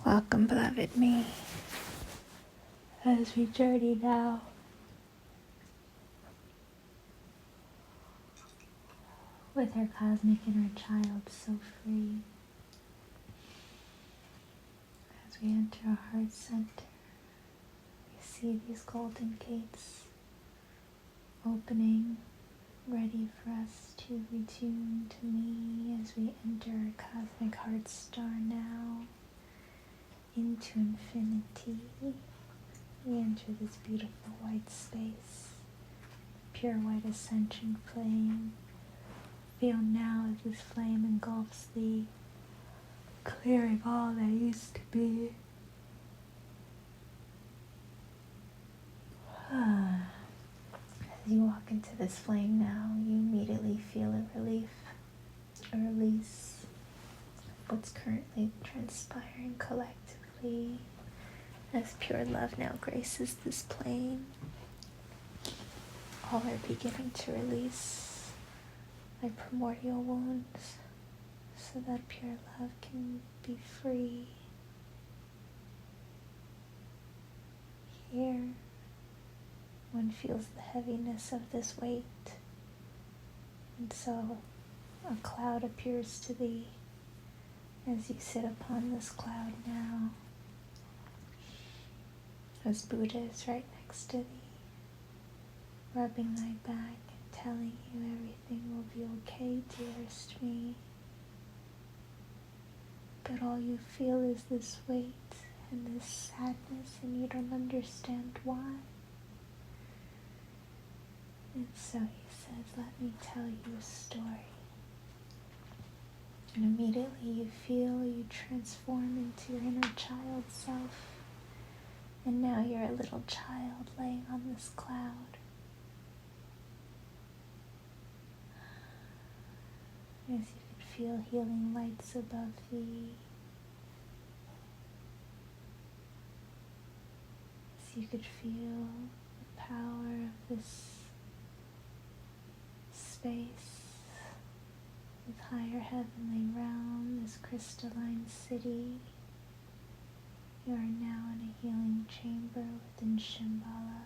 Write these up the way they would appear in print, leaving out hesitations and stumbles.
Welcome, beloved me, as we journey now with our cosmic inner child so free. As we enter our heart center, we see these golden gates opening, ready for us to retune to me as we enter our cosmic heart star now into infinity. We enter this beautiful white space, pure white ascension flame. Feel now as this flame engulfs thee, clearing all that used to be. As you walk into this flame now, you immediately feel a relief, a release of what's currently transpiring collectively as pure love now graces this plane. All are beginning to release their primordial wounds so that pure love can be free. Here, one feels the heaviness of this weight, and so a cloud appears to thee as you sit upon this cloud now, as Buddha is right next to thee, rubbing thy back and telling you everything will be okay, dearest me. But all you feel is this weight and this sadness, and you don't understand why. And so he says, let me tell you a story. And immediately you feel you transform into your inner child self. And now you're a little child laying on this cloud. As you could feel healing lights above thee. As you could feel the power of this space, this higher heavenly realm, this crystalline city. You are now in a healing chamber within Shambhala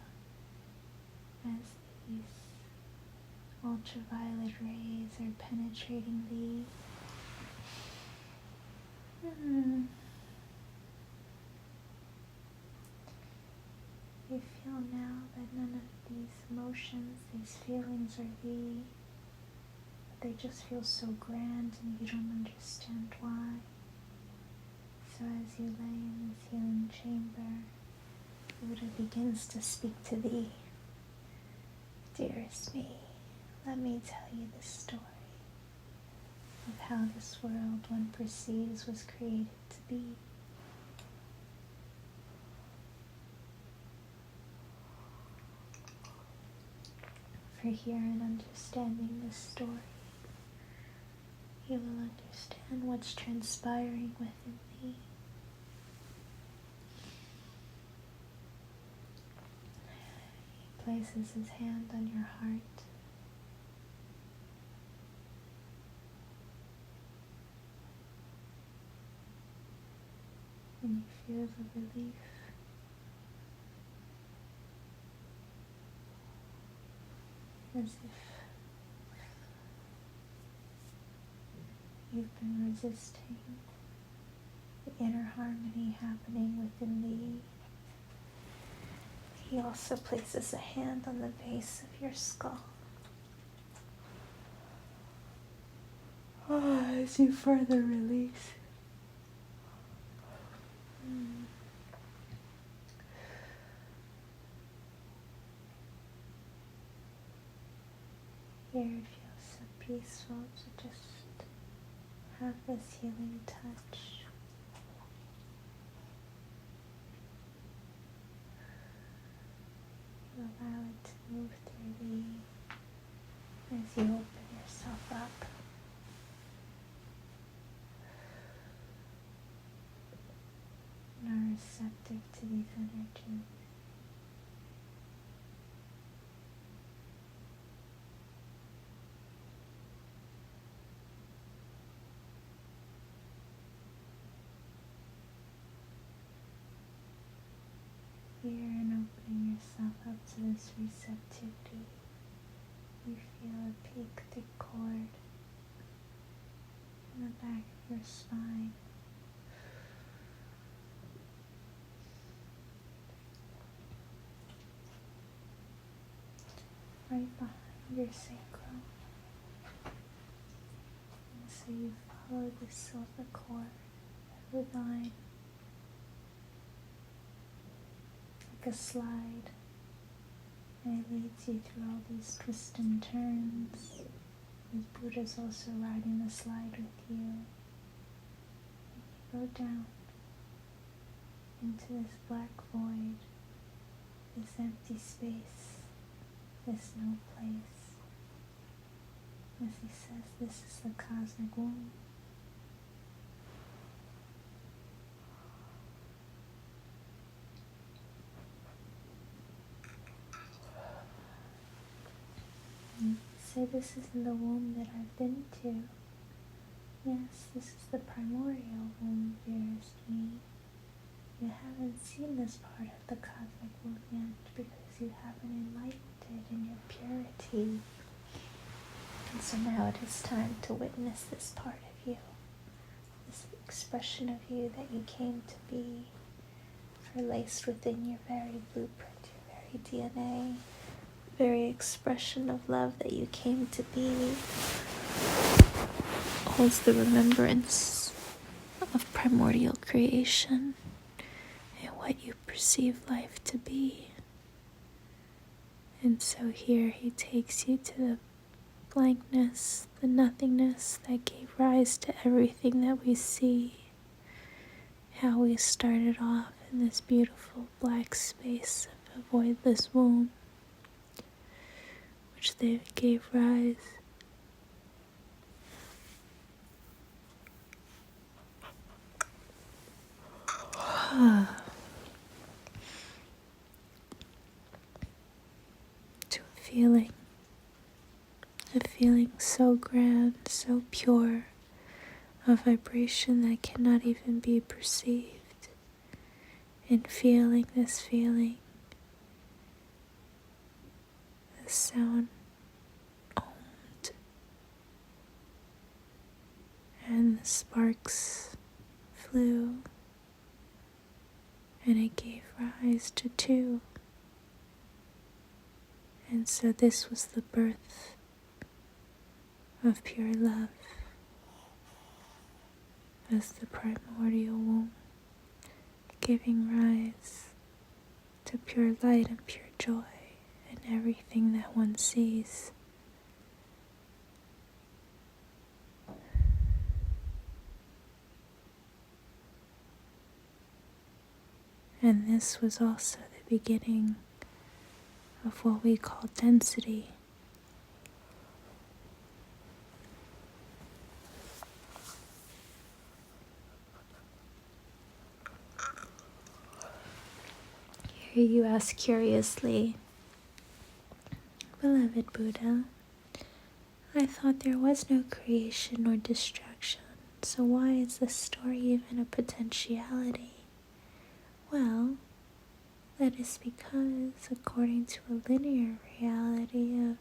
as these ultraviolet rays are penetrating thee. You feel now that none of these emotions, these feelings are thee. They just feel so grand and you don't understand why. So as you lay in this healing chamber, Buddha begins to speak to thee. Dearest me, let me tell you the story of how this world one perceives was created to be. For here in understanding this story, you will understand what's transpiring within thee. He places his hand on your heart. And you feel the relief. As if you've been resisting the inner harmony happening within thee. He also places a hand on the base of your skull. As you further release. Here it feels so peaceful to just have this healing touch. You allow it to move through thee as you open yourself up. And are receptive to these energies. here and opening yourself up to this receptivity, you feel a pictic cord in the back of your spine. Right behind your sacrum. And so you follow the silver cord, the line, like a slide, and it leads you through all these twists and turns, with Buddha's also riding the slide with you. And you go down into this black void, this empty space, this no place. As he says, this is the cosmic womb. So this isn't the womb that I've been to. Yes, this is the primordial womb, dearest me. You haven't seen this part of the cosmic womb yet because you haven't enlightened it in your purity. And so now it is time to witness this part of you, this expression of you that you came to be, for laced within your very blueprint, your very DNA, very expression of love that you came to be, holds the remembrance of primordial creation and what you perceive life to be. And so here he takes you to the blankness, the nothingness that gave rise to everything that we see. How we started off in this beautiful black space of a voidless womb, which they gave rise to a feeling so grand, so pure, a vibration that cannot even be perceived. And feeling this feeling, the sound owned, and the sparks flew, and it gave rise to two. And so this was the birth of pure love as the primordial womb, giving rise to pure light and pure joy in everything that one sees. And this was also the beginning of what we call density. Here you ask curiously, "Beloved Buddha, I thought there was no creation or destruction, so why is this story even a potentiality?" Well, that is because, according to a linear reality of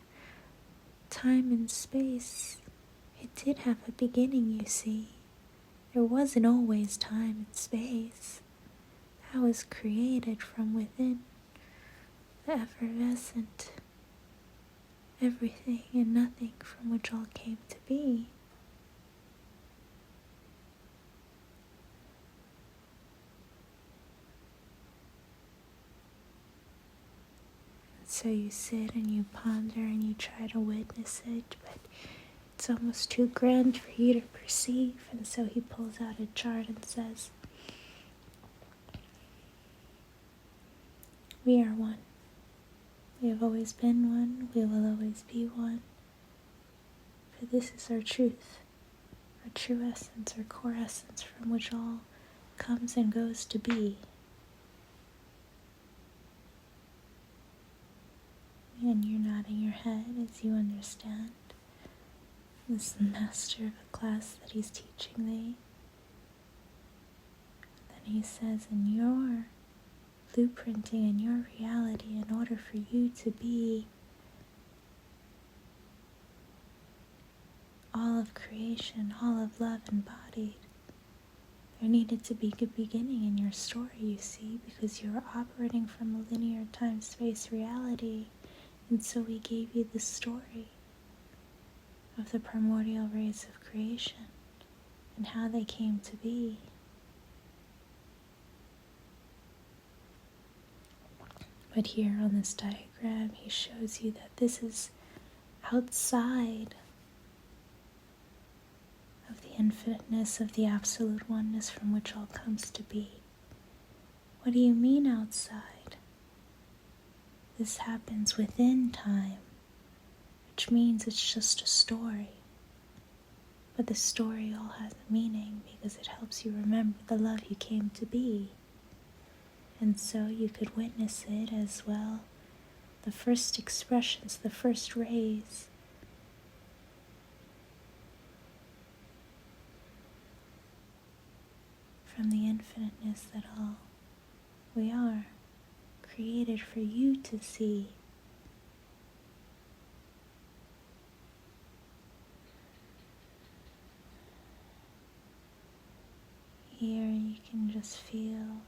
time and space, it did have a beginning, you see. There wasn't always time and space. That was created from within, the effervescent everything and nothing from which all came to be. So you sit and you ponder and you try to witness it, but it's almost too grand for you to perceive. And so he pulls out a chart and says, "We are one. We have always been one. We will always be one. For this is our truth, our true essence, our core essence from which all comes and goes to be." And you're nodding your head as you understand. This is the master of a class that he's teaching thee. Then he says, "And your blueprinting in your reality in order for you to be all of creation, all of love embodied. There needed to be a beginning in your story, you see, because you were operating from a linear time-space reality, and so we gave you the story of the primordial rays of creation and how they came to be. But here on this diagram, he shows you that this is outside of the infiniteness of the absolute oneness from which all comes to be. What do you mean outside? This happens within time, which means it's just a story. But the story all has a meaning because it helps you remember the love you came to be. And so you could witness it as well. The first expressions, the first rays. From the infiniteness that all we are, created for you to see. Here you can just feel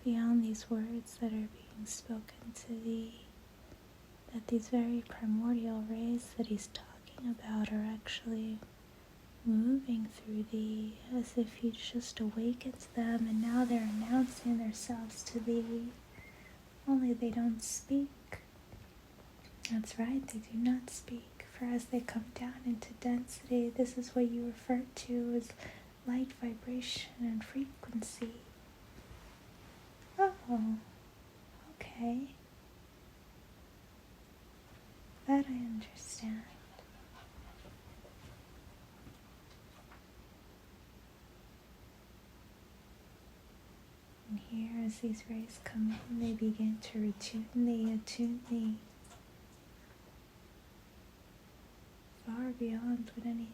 beyond these words that are being spoken to thee, that these very primordial rays that he's talking about are actually moving through thee as if you just awakened them, and now they're announcing themselves to thee, only they don't speak. That's right, they do not speak, for as they come down into density, this is what you refer to as light, vibration, and frequency. Oh, okay. That I understand. And here, as these rays come in, they begin to retune thee, attune thee, far beyond what any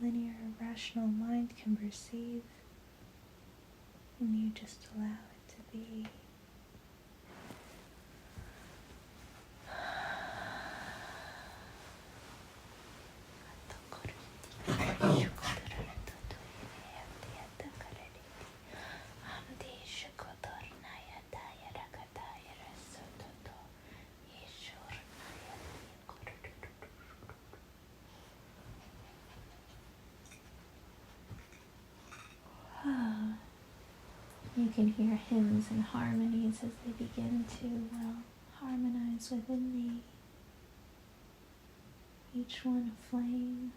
linear, rational mind can perceive, and you just allow it to be. You can hear hymns and harmonies as they begin to, harmonize within thee. Each one a flame,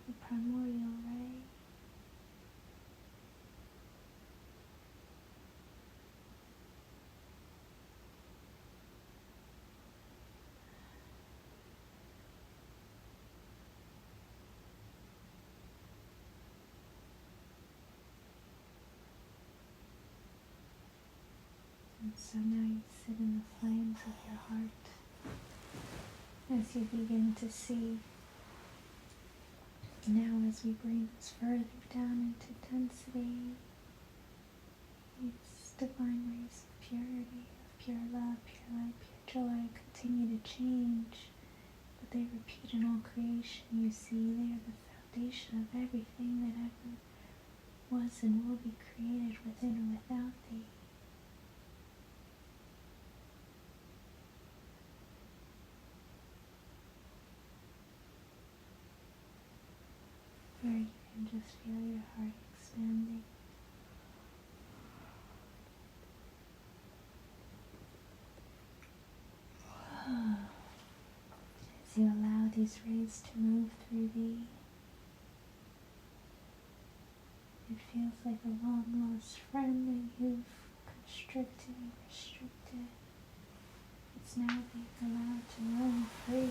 a primordial ray. And so now you sit in the flames of your heart as you begin to see. Now as we bring this further down into density, these divine rays of purity, of pure love, pure light, pure joy continue to change, but they repeat in all creation. You see, they are the foundation of everything that ever was and will be created within or without thee. Where you can just feel your heart expanding. As you allow these rays to move through thee, it feels like a long lost friend that you've constricted and restricted. It's now being allowed to roam free.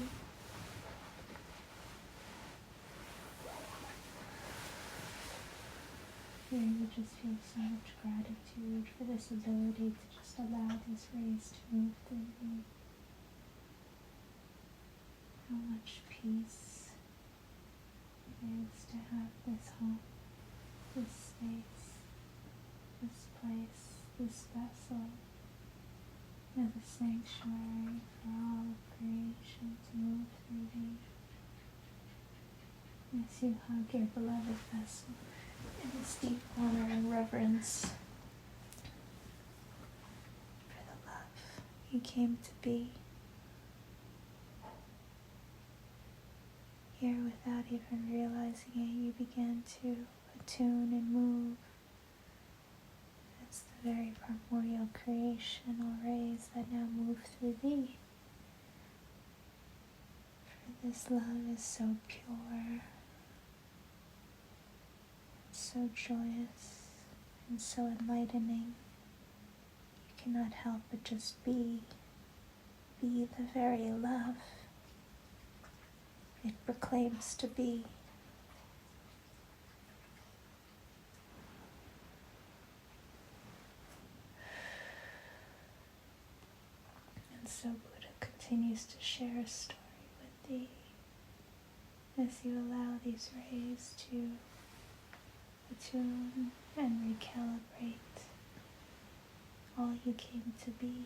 Here you just feel so much gratitude for this ability to just allow these rays to move through you. How much peace it is to have this home, this space, this place, this vessel as a sanctuary for all of creation to move through thee. As you hug your beloved vessel in this deep honor and reverence for the love you came to be. Here, without even realizing it, you began to attune and move as the very primordial creational rays that now move through thee. For this love is so pure, so joyous, and so enlightening. You cannot help but just be the very love it proclaims to be. And so Buddha continues to share a story with thee as you allow these rays to attune and recalibrate all you came to be.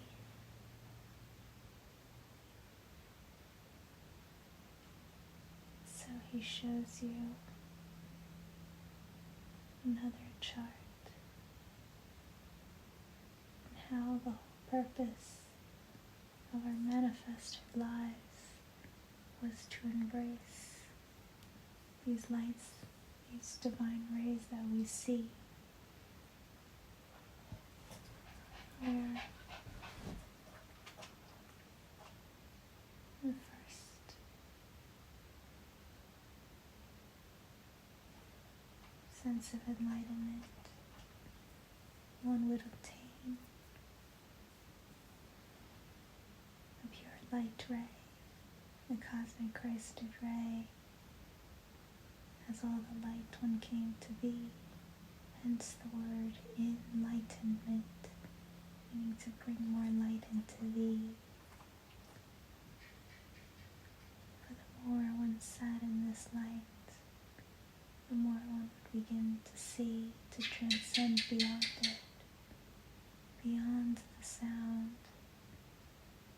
So he shows you another chart and how the whole purpose of our manifested lives was to embrace these lights, these divine rays that we see, where the first sense of enlightenment one would obtain, a pure light ray, the cosmic Christed ray, as all the light one came to be, hence the word enlightenment, meaning to bring more light into thee. For the more one sat in this light, the more one would begin to see, to transcend beyond it, beyond the sound,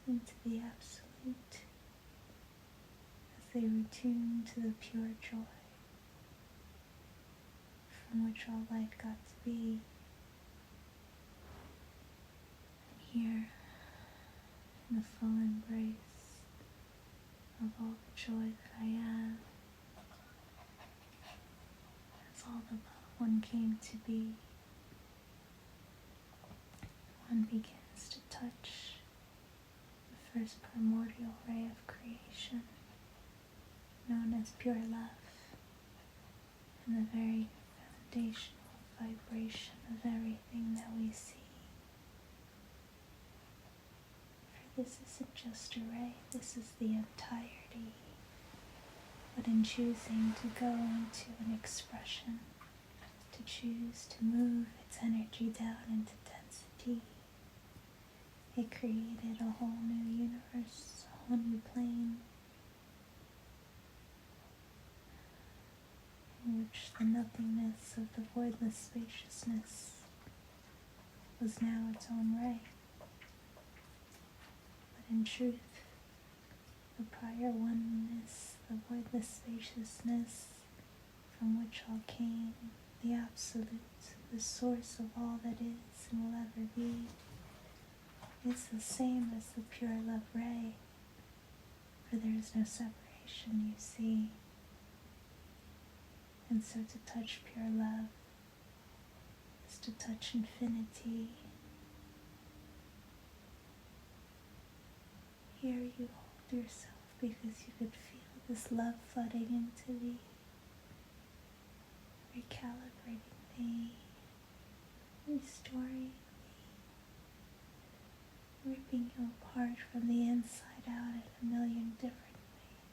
into the absolute, as they retune to the pure joy from which all life got to be. And here, in the full embrace of all the joy that I am, as all the love one came to be, one begins to touch the first primordial ray of creation, known as pure love, and the very foundational vibration of everything that we see. For this isn't just a ray, this is the entirety. But in choosing to go into an expression, to choose to move its energy down into density, it created a whole new universe, a whole new plane, in which the nothingness of the voidless spaciousness was now its own ray. But in truth, the prior oneness, the voidless spaciousness from which all came, the absolute, the source of all that is and will ever be, is the same as the pure love ray, for there is no separation, you see. And so to touch pure love is to touch infinity. Here you hold yourself because you could feel this love flooding into thee, recalibrating thee, restoring thee, ripping you apart from the inside out in a million different ways.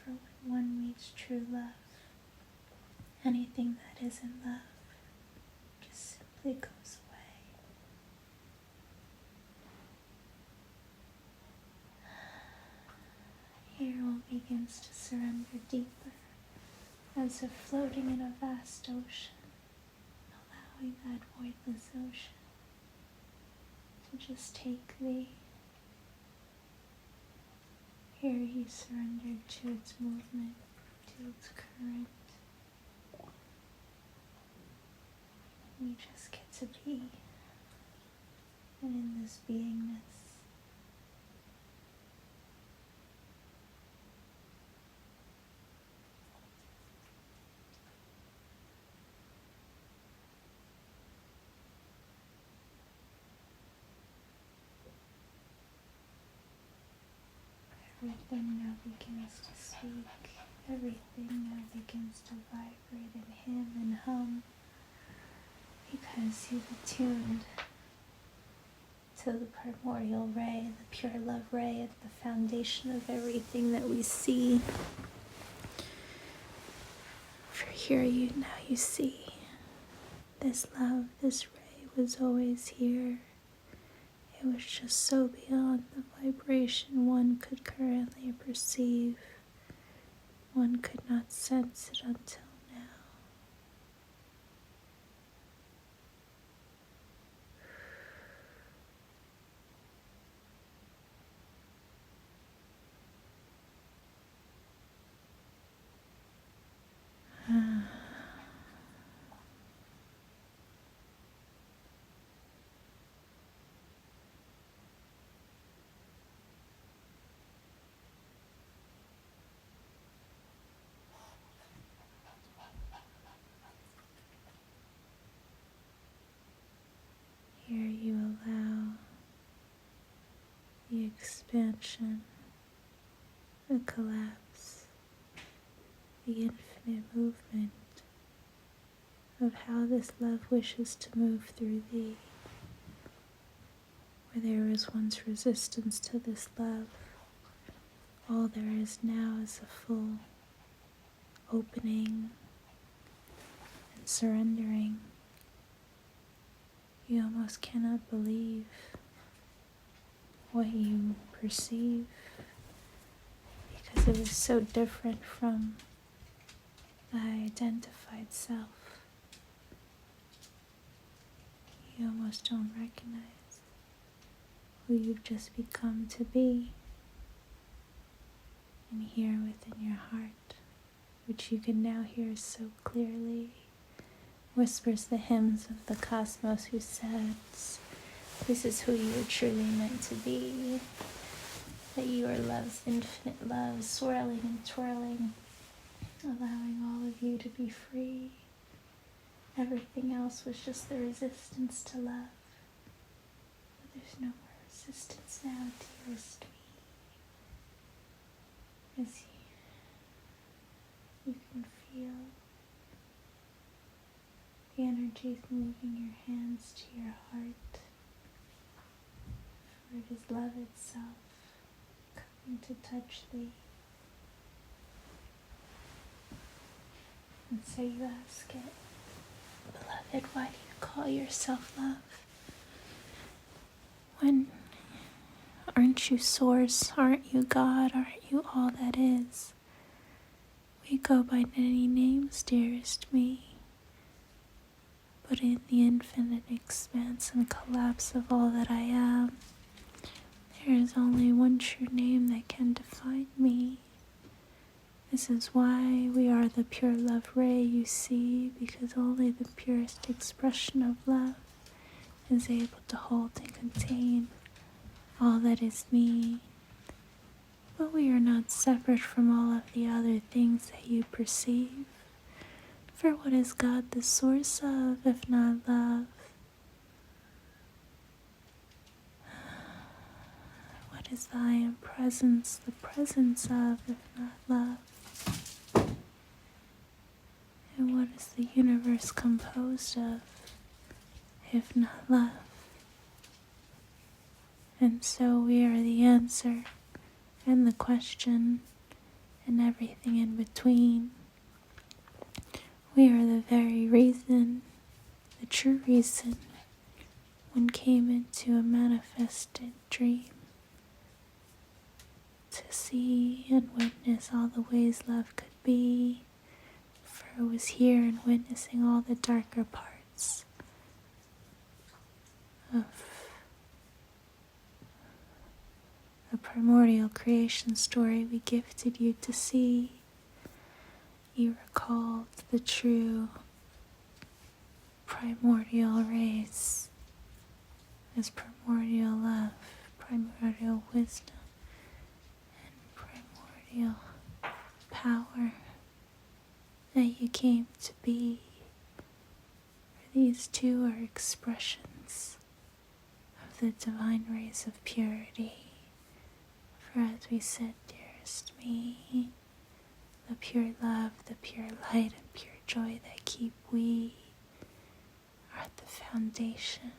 For when one meets true love, anything that isn't love just simply goes away. Here one begins to surrender deeper, as if floating in a vast ocean, allowing that voidless ocean to just take thee. Here you surrender to its movement, to its current. You just get to be. And in this beingness, everything now begins to speak. Everything now begins to vibrate and hymn and hum, because you've attuned to the primordial ray, the pure love ray, at the foundation of everything that we see. For here you see this love, this ray was always here. It was just so beyond the vibration one could currently perceive. One could not sense it until now. Here you allow the expansion, the collapse, the infinite movement of how this love wishes to move through thee. Where there was once resistance to this love, all there is now is a full opening and surrendering. You almost cannot believe what you perceive, because it is so different from the identified self. You almost don't recognize who you've just become to be. And here within your heart, which you can now hear so clearly, whispers the hymns of the cosmos, who says, this is who you are truly meant to be, that you are love's infinite love, swirling and twirling, allowing all of you to be free. Everything else was just the resistance to love. But there's no more resistance now, dearest me. As you can feel the energies moving your hands to your heart, for it is love itself coming to touch thee. And so you ask it, beloved, why do you call yourself love? When aren't you source? Aren't you God? Aren't you all that is? We go by many names, dearest me. But in the infinite expanse and collapse of all that I am, there is only one true name that can define me. This is why we are the pure love ray, you see, because only the purest expression of love is able to hold and contain all that is me. But we are not separate from all of the other things that you perceive. For what is God the source of, if not love? What is the I am presence, the presence of, if not love? And what is the universe composed of, if not love? And so we are the answer, and the question, and everything in between. We are the very reason, the true reason, one came into a manifested dream to see and witness all the ways love could be, for it was here and witnessing all the darker parts of the primordial creation story we gifted you to see, you recalled the true primordial race as primordial love, primordial wisdom, and primordial power that you came to be. For these two are expressions of the divine rays of purity. For as we said, dearest me, the pure love, the pure light, and pure joy that keep we are at the foundation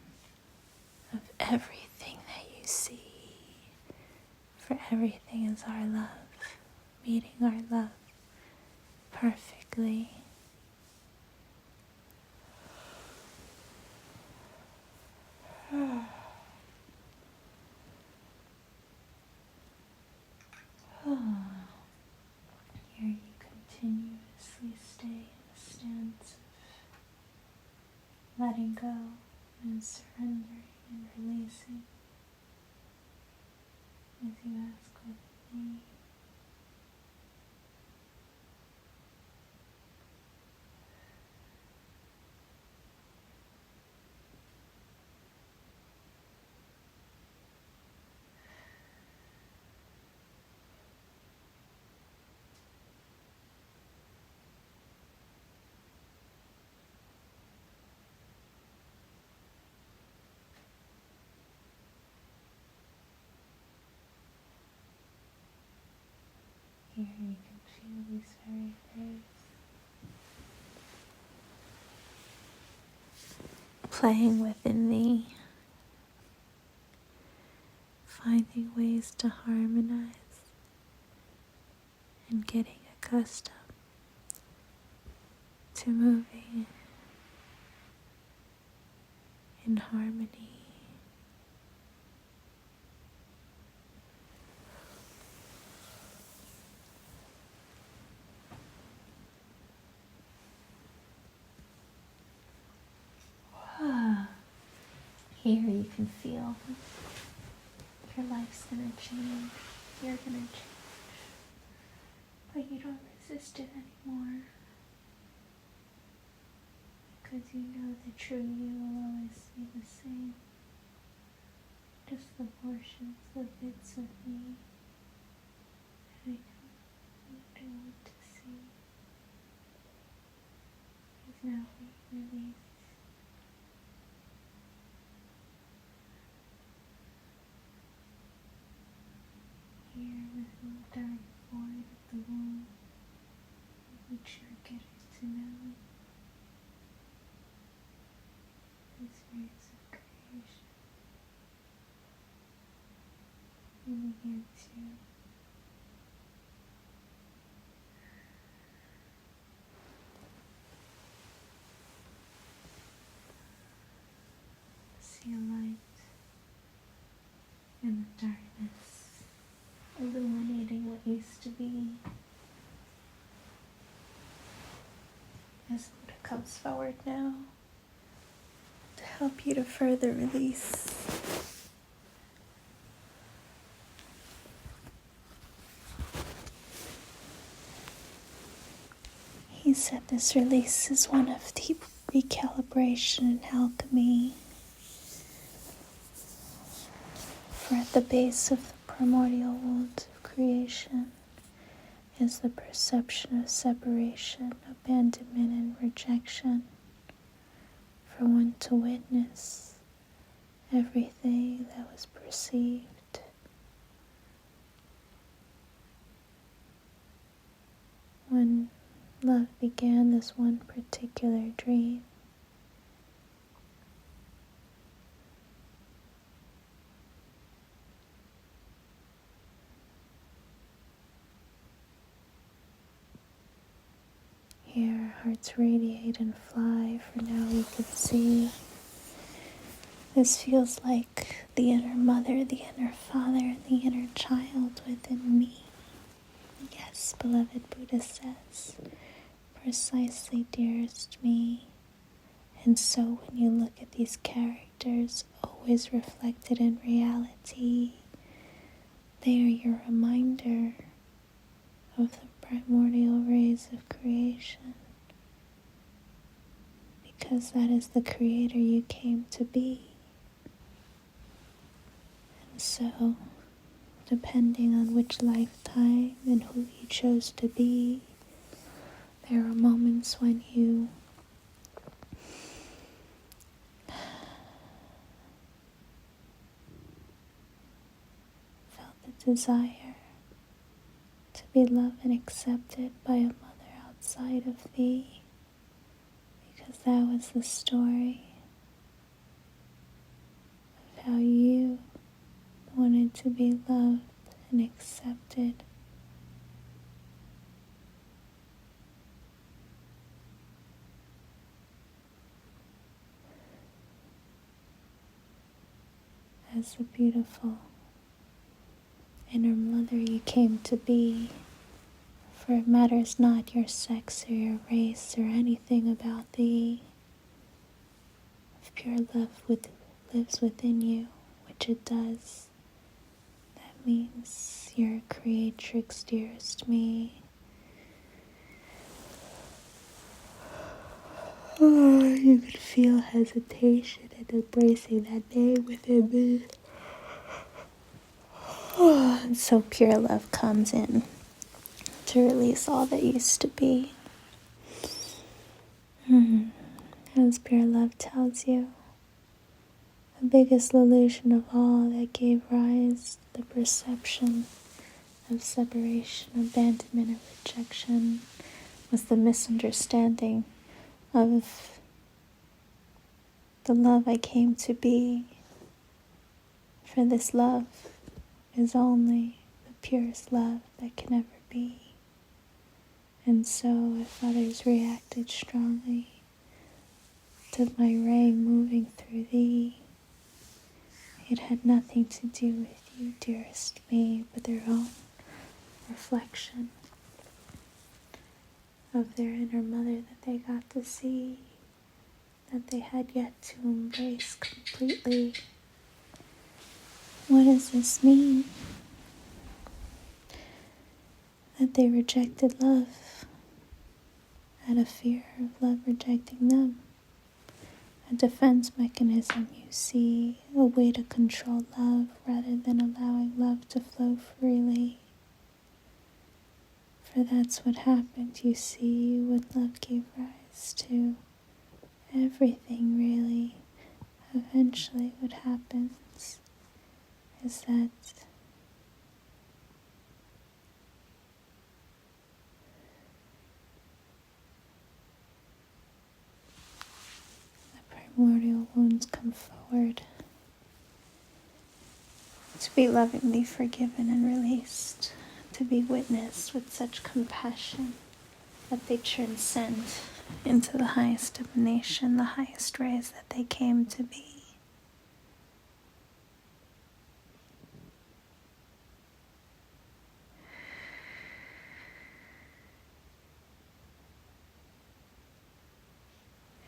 of everything that you see. For everything is our love, meeting our love perfectly. Here you continuously stay in a stance of letting go and surrendering and releasing as you ask with me. Here you can feel these very rays playing within thee, finding ways to harmonize and getting accustomed to moving in harmony. Here you can feel your life's gonna change, you're gonna change, but you don't resist it anymore, because you know the true you will always be the same, just the portions, the bits of me that I don't want to see is now being released. Here within the dark void of the womb, which you're getting to know, these rays of creation, you begin to see a light in the darkness, illuminating what used to be. As Buddha comes forward now to help you to further release. He said this release is one of deep recalibration and alchemy. For at the base of the primordial wounds of creation is the perception of separation, abandonment, and rejection. For one to witness everything that was perceived. When love began this one particular dream, here our hearts radiate and fly, for now we can see. This feels like the inner mother, the inner father, and the inner child within me. Yes, beloved Buddha says, precisely, dearest me, And so when you look at these characters, always reflected in reality, they are your reminder of the primordial rays of creation. Because that is the creator you came to be. And so, depending on which lifetime and who you chose to be, there are moments when you felt the desire to be loved and accepted by a mother outside of thee, because that was the story of how you wanted to be loved and accepted. As the beautiful inner mother you came to be, for it matters not your sex or your race or anything about thee. If pure love lives within you, which it does, that means you're a creatrix, dearest me. Oh, you could feel hesitation in embracing that name within me. Oh, and so pure love comes in to release all that used to be. As pure love tells you, the biggest illusion of all that gave rise to the perception of separation, abandonment, and rejection was the misunderstanding of the love I came to be. For this love is only the purest love that can ever be. And so if others reacted strongly to my ray moving through thee, it had nothing to do with you, dearest me, but their own reflection of their inner mother that they got to see, that they had yet to embrace completely. What does this mean? That they rejected love out of fear of love rejecting them. A defense mechanism, you see, a way to control love rather than allowing love to flow freely. For that's what happened, you see, when love gave rise to everything, really. Eventually what happens is that the primordial wounds come forward to be lovingly forgiven and released, to be witnessed with such compassion that they transcend into the highest emanation, the highest rays that they came to be.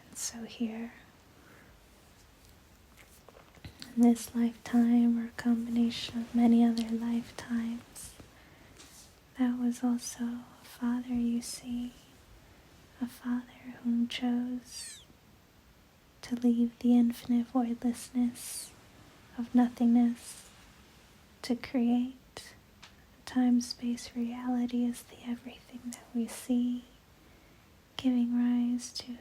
And so here, in this lifetime or a combination of many other lifetimes, that was also a father, you see, a father whom chose to leave the infinite voidlessness of nothingness to create a time-space reality as the everything that we see, giving rise to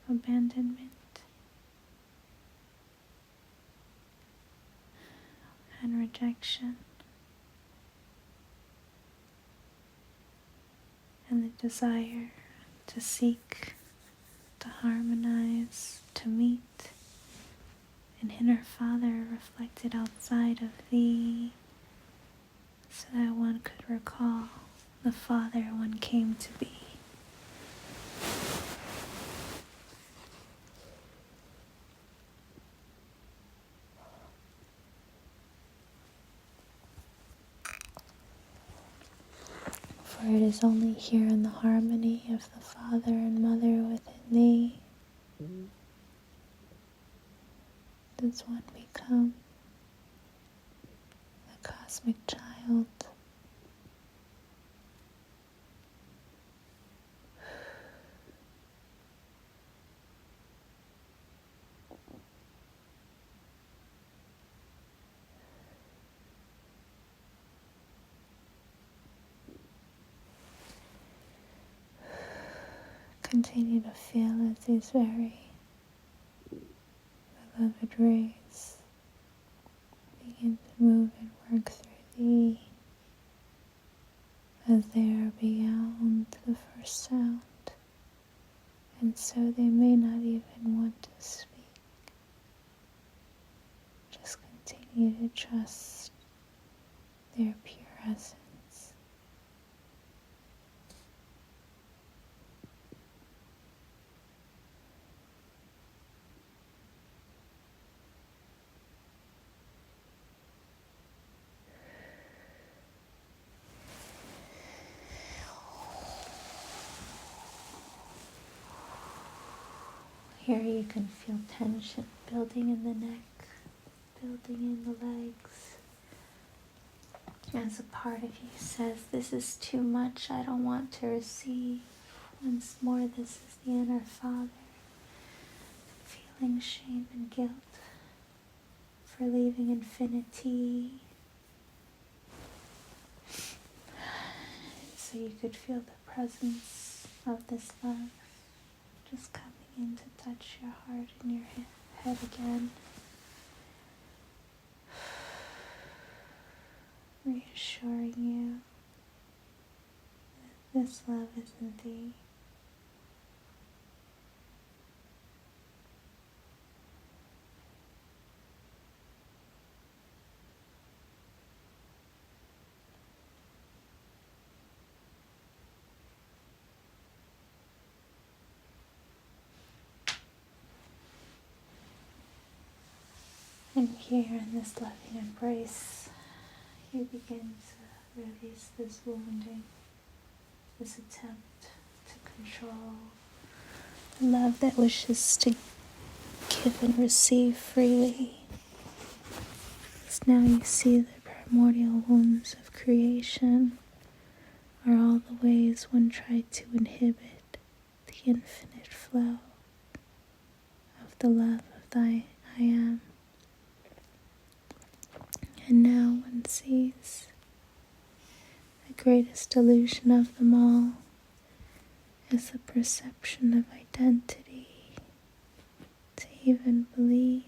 abandonment and rejection, and the desire to seek, to harmonize, to meet an inner father reflected outside of thee, so that one could recall the father one came to be. For it is only here in the harmony of the Father and Mother within thee Does one become the cosmic child? Continue to feel as these very beloved rays begin to move and work through thee as they are beyond the first sound, and so they may not even want to speak. Just continue to trust their pure essence. Here you can feel tension building in the neck, building in the legs. As a part of you says, this is too much, I don't want to receive. Once more, this is the inner father, feeling shame and guilt for leaving infinity. So you could feel the presence of this love just coming in to touch your heart and your head again. Reassuring you that this love is in thee. And here in this loving embrace, you begin to release this wounding, this attempt to control the love that wishes to give and receive freely. As now you see the primordial wounds of creation are all the ways one tried to inhibit the infinite flow of the love of thy I am. And now one sees the greatest illusion of them all is the perception of identity, to even believe.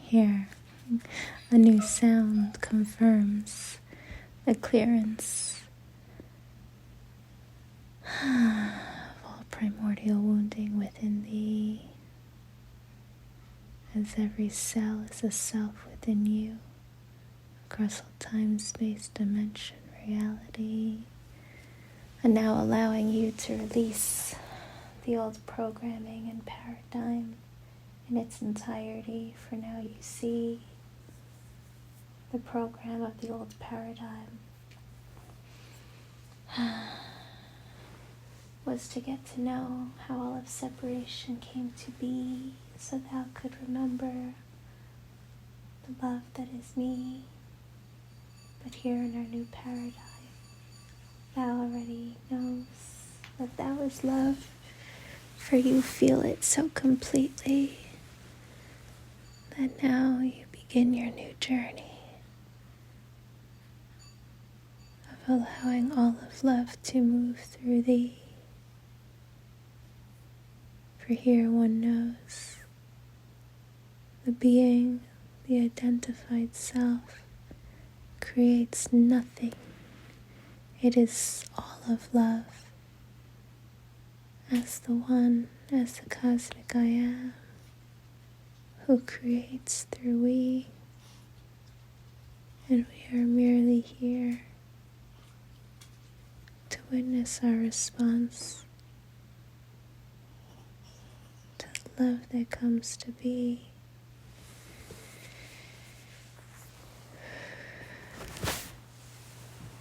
Here, a new sound confirms the clearance of all primordial wounding within thee, as every cell is a self within you, across all time, space, dimension, reality, and now allowing you to release the old programming and paradigm in its entirety. For now you see the program of the old paradigm was to get to know how all of separation came to be, so thou could remember the love that is me. But here in our new paradigm, thou already knows that thou is love, for you feel it so completely that now you begin your new journey of allowing all of love to move through thee. For here one knows the being, the identified self, creates nothing. It is all of love, as the one, as the cosmic I am, who creates through we, and we are merely here to witness our response to the love that comes to be.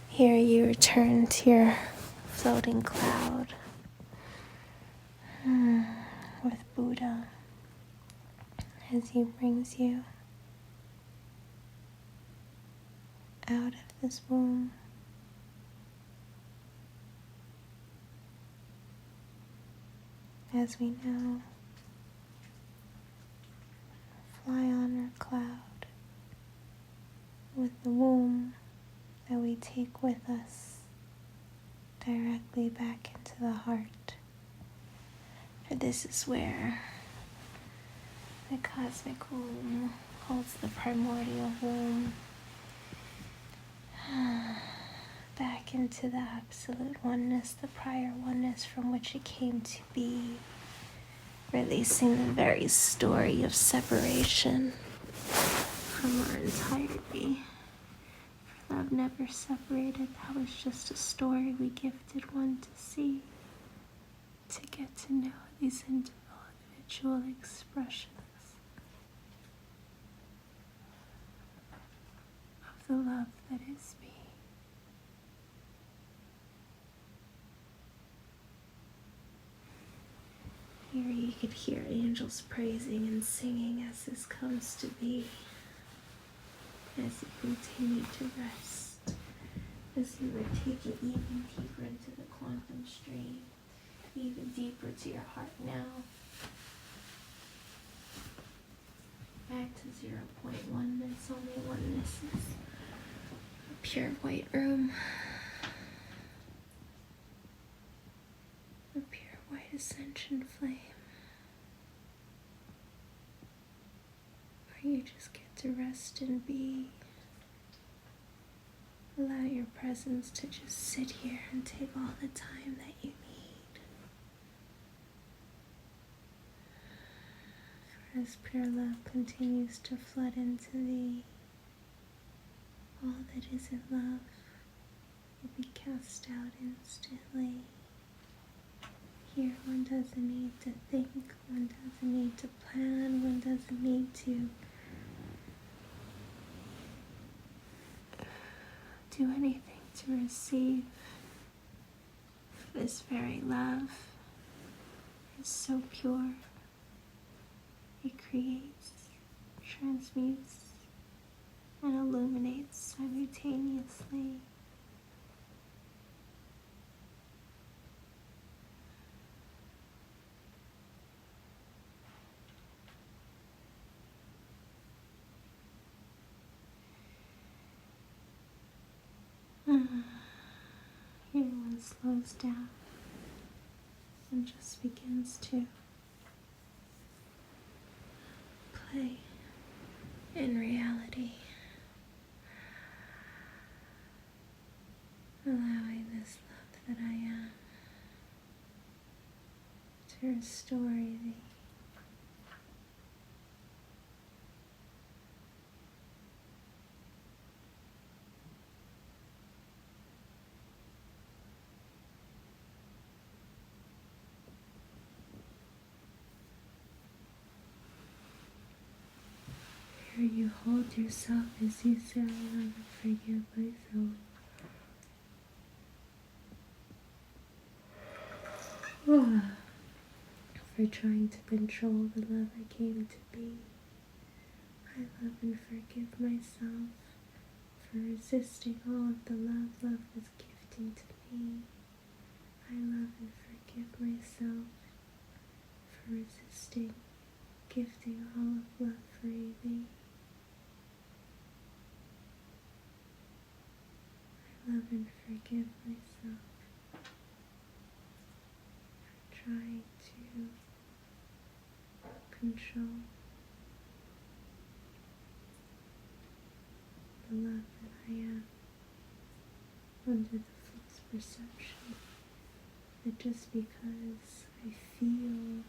Here you return to your floating cloud with Buddha as he brings you out of this womb. As we know, fly on our cloud with the womb that we take with us directly back into the heart. For this is where the cosmic womb holds the primordial womb back into the absolute oneness, the prior oneness from which it came to be, releasing the very story of separation from our entirety. Love never separated. That was just a story we gifted one to see, to get to know these individual expressions of the love that is me. Here you could hear angels praising and singing as this comes to be. As you continue to rest, as you would take it even deeper into the quantum stream, even deeper to your heart now, back to 0 point oneness. Only oneness is a pure white room, a pure white ascension flame, where you just get to rest and be. Allow your presence to just sit here and take all the time that you need. For as pure love continues to flood into thee, all that is in love will be cast out instantly. Here one doesn't need to think, one doesn't need to plan, one doesn't need to do anything to receive. This very love is so pure. It creates, transmutes, and illuminates simultaneously. Here one slows down and just begins to play in reality. Allowing this love that I am to restore thee. Here you hold yourself as you say, I love and forgive myself. For trying to control the love I came to be. I love and forgive myself for resisting all of the love love was gifting to me. I love and forgive myself for resisting gifting all of love for thee. I love and forgive myself for trying to control the love that I am under the false perception that just because I feel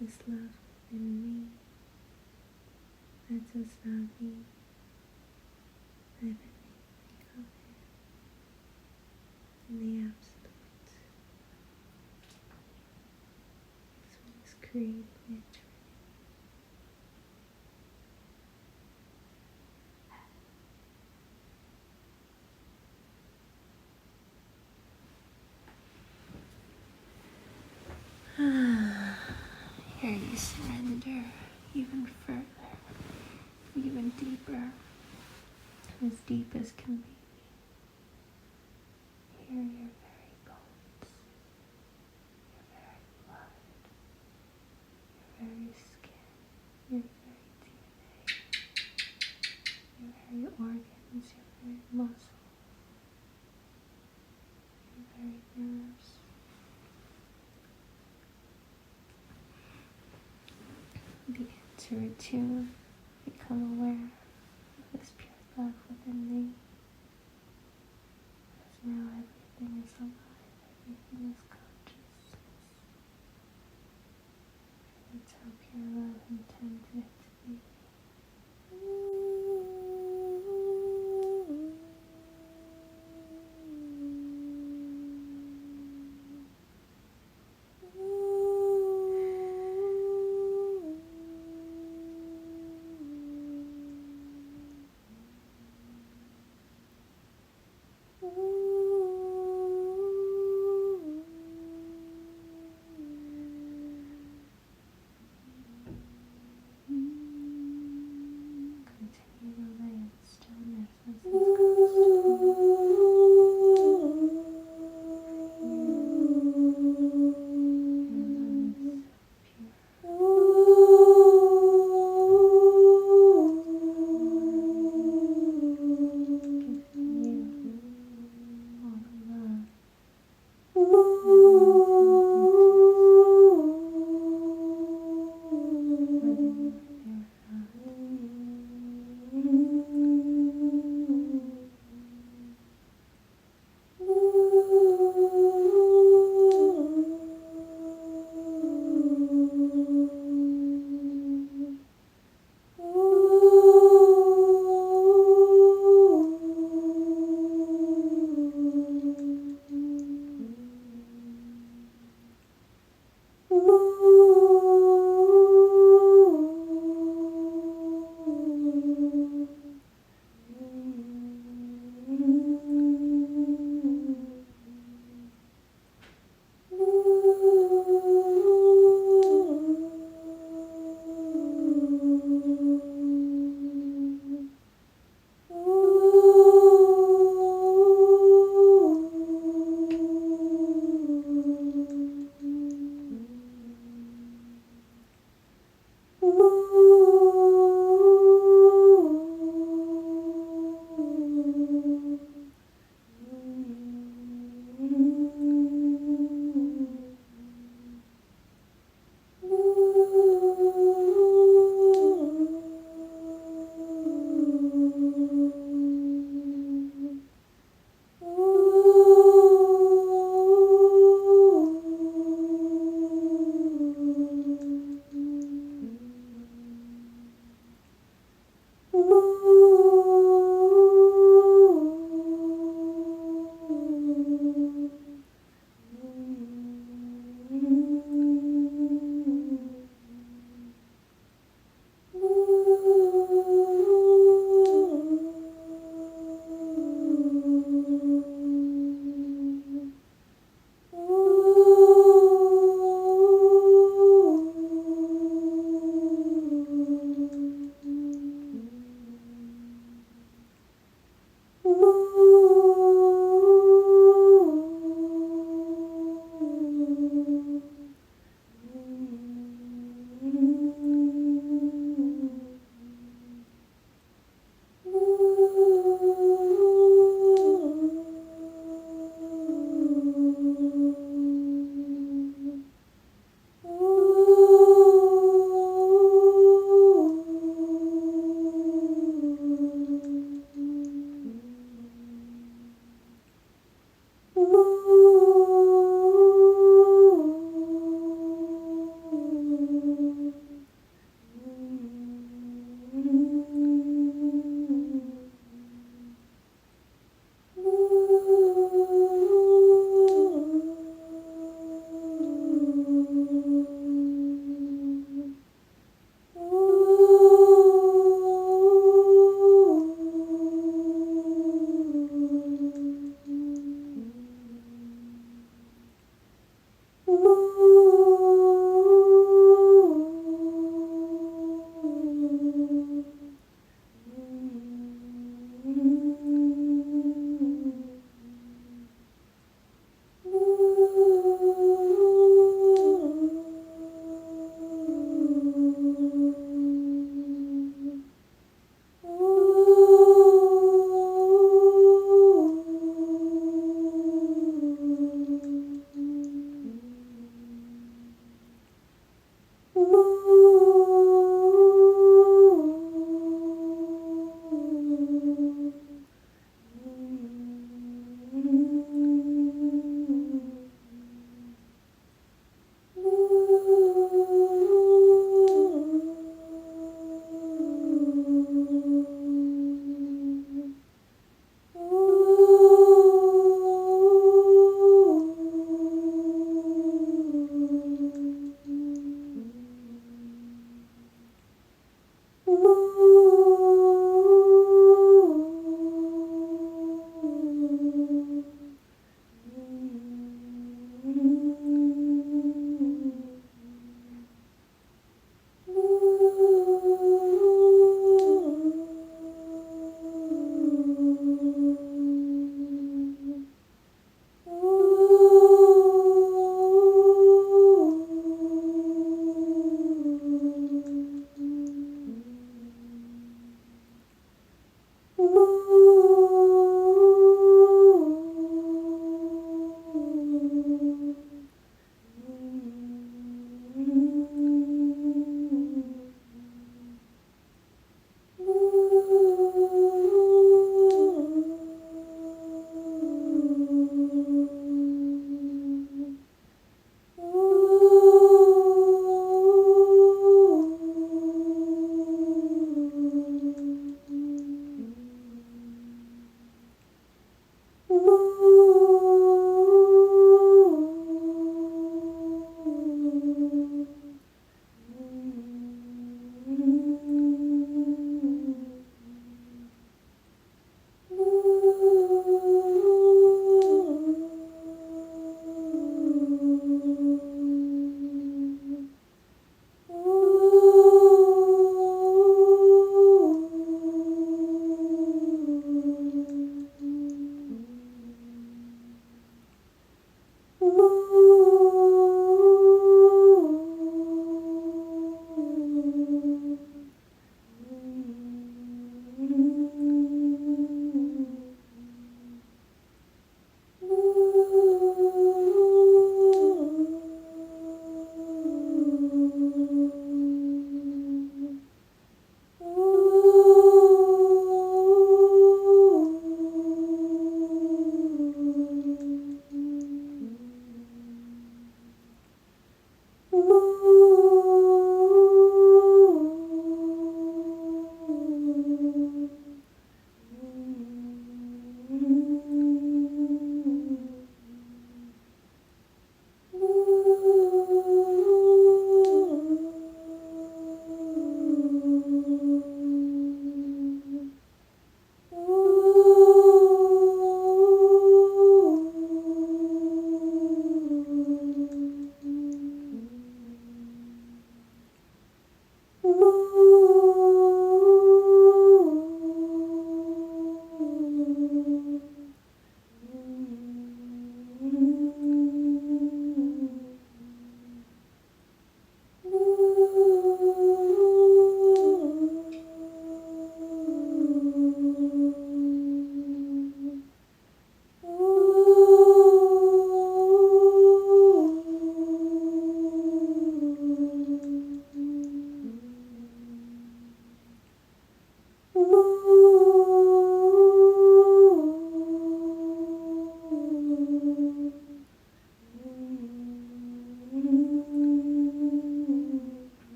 this love within me, that does not mean that anything of it in the absolute is what is creating it. Here you surrender even further, even deeper, as deep as can be. Here your very bones, your very blood, your very skin, your very DNA, your very organs, your very muscles, your very nerves. Begin to retune, become aware of this pure love within thee. As now everything is alive, everything is consciousness. That's how pure love intends it to be.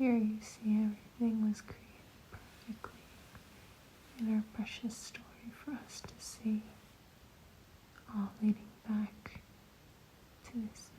Here you see everything was created perfectly in our precious story for us to see, all leading back to this